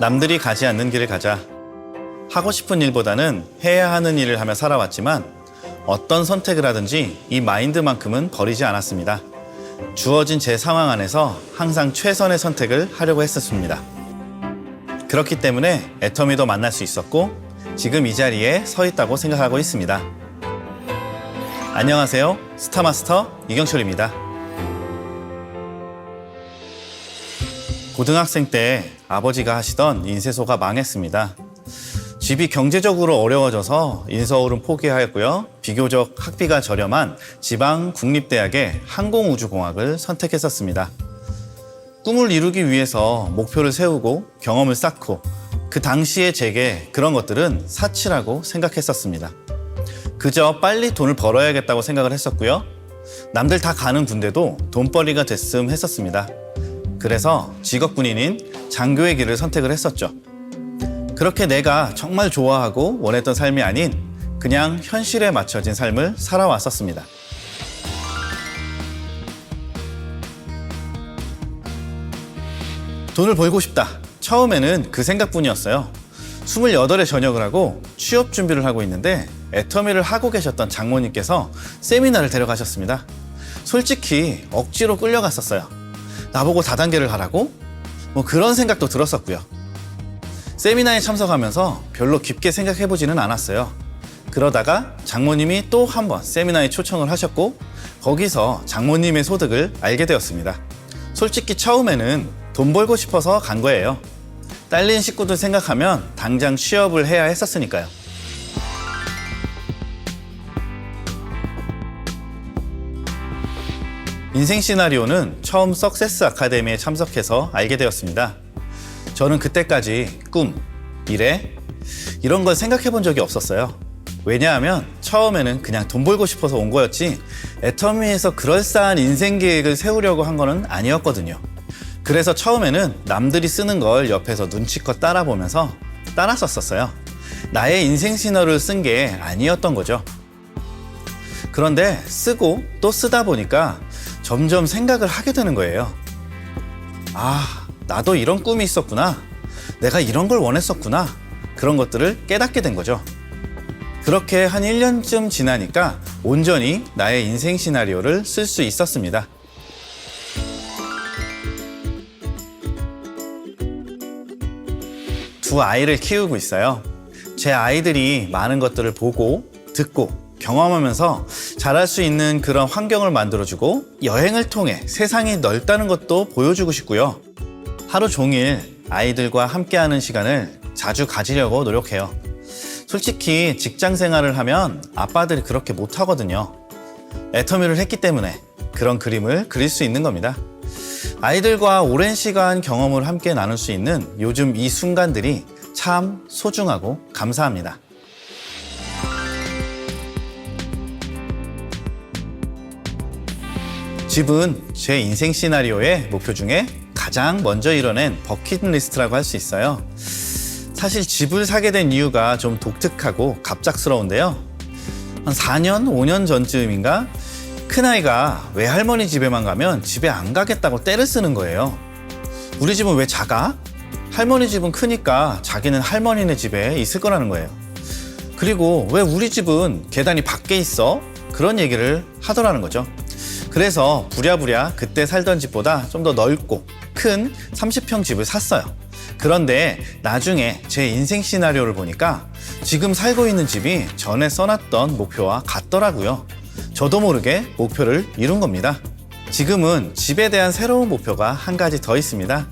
남들이 가지 않는 길을 가자. 하고 싶은 일보다는 해야 하는 일을 하며 살아왔지만 어떤 선택을 하든지 이 마인드만큼은 버리지 않았습니다. 주어진 제 상황 안에서 항상 최선의 선택을 하려고 했었습니다. 그렇기 때문에 애터미도 만날 수 있었고 지금 이 자리에 서 있다고 생각하고 있습니다. 안녕하세요. 스타마스터 이경철입니다. 고등학생 때 아버지가 하시던 인쇄소가 망했습니다. 집이 경제적으로 어려워져서 인서울은 포기하였고요. 비교적 학비가 저렴한 지방 국립대학의 항공우주공학을 선택했었습니다. 꿈을 이루기 위해서 목표를 세우고 경험을 쌓고 그 당시에 제게 그런 것들은 사치라고 생각했었습니다. 그저 빨리 돈을 벌어야겠다고 생각을 했었고요. 남들 다 가는 군대도 돈벌이가 됐음 했었습니다. 그래서 직업군인인 장교의 길을 선택을 했었죠. 그렇게 내가 정말 좋아하고 원했던 삶이 아닌 그냥 현실에 맞춰진 삶을 살아왔었습니다. 돈을 벌고 싶다. 처음에는 그 생각뿐이었어요. 28에 전역을 하고 취업 준비를 하고 있는데 애터미를 하고 계셨던 장모님께서 세미나를 데려가셨습니다. 솔직히 억지로 끌려갔었어요. 나보고 다단계를 하라고? 그런 생각도 들었었고요. 세미나에 참석하면서 별로 깊게 생각해보지는 않았어요. 그러다가 장모님이 또 한 번 세미나에 초청을 하셨고 거기서 장모님의 소득을 알게 되었습니다. 솔직히 처음에는 돈 벌고 싶어서 간 거예요. 딸린 식구들 생각하면 당장 취업을 해야 했었으니까요. 인생 시나리오는 처음 석세스 아카데미에 참석해서 알게 되었습니다. 저는 그때까지 꿈, 미래 이런 걸 생각해 본 적이 없었어요. 왜냐하면 처음에는 그냥 돈 벌고 싶어서 온 거였지 애터미에서 그럴싸한 인생 계획을 세우려고 한 거는 아니었거든요. 그래서 처음에는 남들이 쓰는 걸 옆에서 눈치껏 따라보면서 따라 썼었어요. 나의 인생 시나리오를 쓴 게 아니었던 거죠. 그런데 쓰고 또 쓰다 보니까 점점 생각을 하게 되는 거예요. 아, 나도 이런 꿈이 있었구나. 내가 이런 걸 원했었구나. 그런 것들을 깨닫게 된 거죠. 그렇게 한 1년쯤 지나니까 온전히 나의 인생 시나리오를 쓸 수 있었습니다. 두 아이를 키우고 있어요. 제 아이들이 많은 것들을 보고 듣고 경험하면서 잘할 수 있는 그런 환경을 만들어주고 여행을 통해 세상이 넓다는 것도 보여주고 싶고요. 하루 종일 아이들과 함께하는 시간을 자주 가지려고 노력해요. 솔직히 직장 생활을 하면 아빠들이 그렇게 못하거든요. 애터미를 했기 때문에 그런 그림을 그릴 수 있는 겁니다. 아이들과 오랜 시간 경험을 함께 나눌 수 있는 요즘 이 순간들이 참 소중하고 감사합니다. 집은 제 인생 시나리오의 목표 중에 가장 먼저 이뤄낸 버킷리스트라고 할 수 있어요. 사실 집을 사게 된 이유가 좀 독특하고 갑작스러운데요. 한 4년, 5년 전쯤인가 큰아이가 외할머니 집에만 가면 집에 안 가겠다고 떼를 쓰는 거예요. 우리 집은 왜 작아? 할머니 집은 크니까 자기는 할머니네 집에 있을 거라는 거예요. 그리고 왜 우리 집은 계단이 밖에 있어? 그런 얘기를 하더라는 거죠. 그래서 부랴부랴 그때 살던 집보다 좀 더 넓고 큰 30평 집을 샀어요. 그런데 나중에 제 인생 시나리오를 보니까 지금 살고 있는 집이 전에 써놨던 목표와 같더라고요. 저도 모르게 목표를 이룬 겁니다. 지금은 집에 대한 새로운 목표가 한 가지 더 있습니다.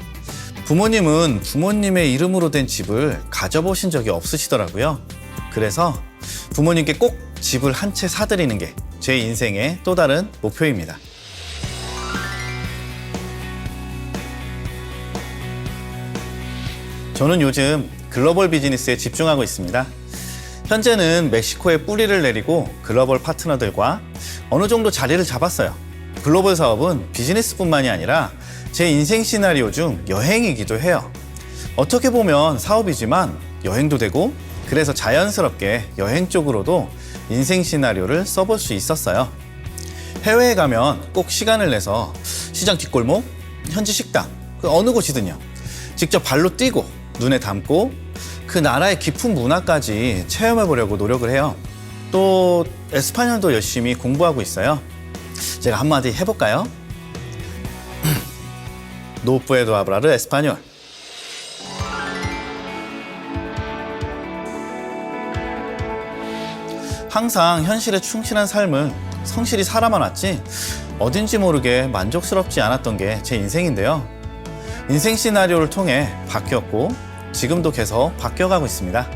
부모님은 부모님의 이름으로 된 집을 가져보신 적이 없으시더라고요. 그래서 부모님께 꼭 집을 한 채 사드리는 게 제 인생의 또 다른 목표입니다. 저는 요즘 글로벌 비즈니스에 집중하고 있습니다. 현재는 멕시코에 뿌리를 내리고 글로벌 파트너들과 어느 정도 자리를 잡았어요. 글로벌 사업은 비즈니스뿐만이 아니라 제 인생 시나리오 중 여행이기도 해요. 어떻게 보면 사업이지만 여행도 되고 그래서 자연스럽게 여행 쪽으로도 인생 시나리오를 써볼 수 있었어요. 해외에 가면 꼭 시간을 내서 시장 뒷골목, 현지 식당, 그 어느 곳이든요. 직접 발로 뛰고 눈에 담고 그 나라의 깊은 문화까지 체험해 보려고 노력을 해요. 또 에스파뇰도 열심히 공부하고 있어요. 제가 한마디 해볼까요? No puedo hablar español. 항상 현실에 충실한 삶을 성실히 살아만왔지 어딘지 모르게 만족스럽지 않았던 게 제 인생인데요. 인생 시나리오를 통해 바뀌었고 지금도 계속 바뀌어가고 있습니다.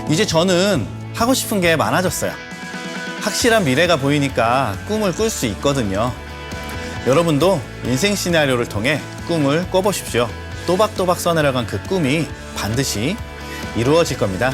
이제 저는 하고 싶은 게 많아졌어요. 확실한 미래가 보이니까 꿈을 꿀 수 있거든요. 여러분도 인생 시나리오를 통해 꿈을 꿔보십시오. 또박또박 써내려간 그 꿈이 반드시 이루어질 겁니다.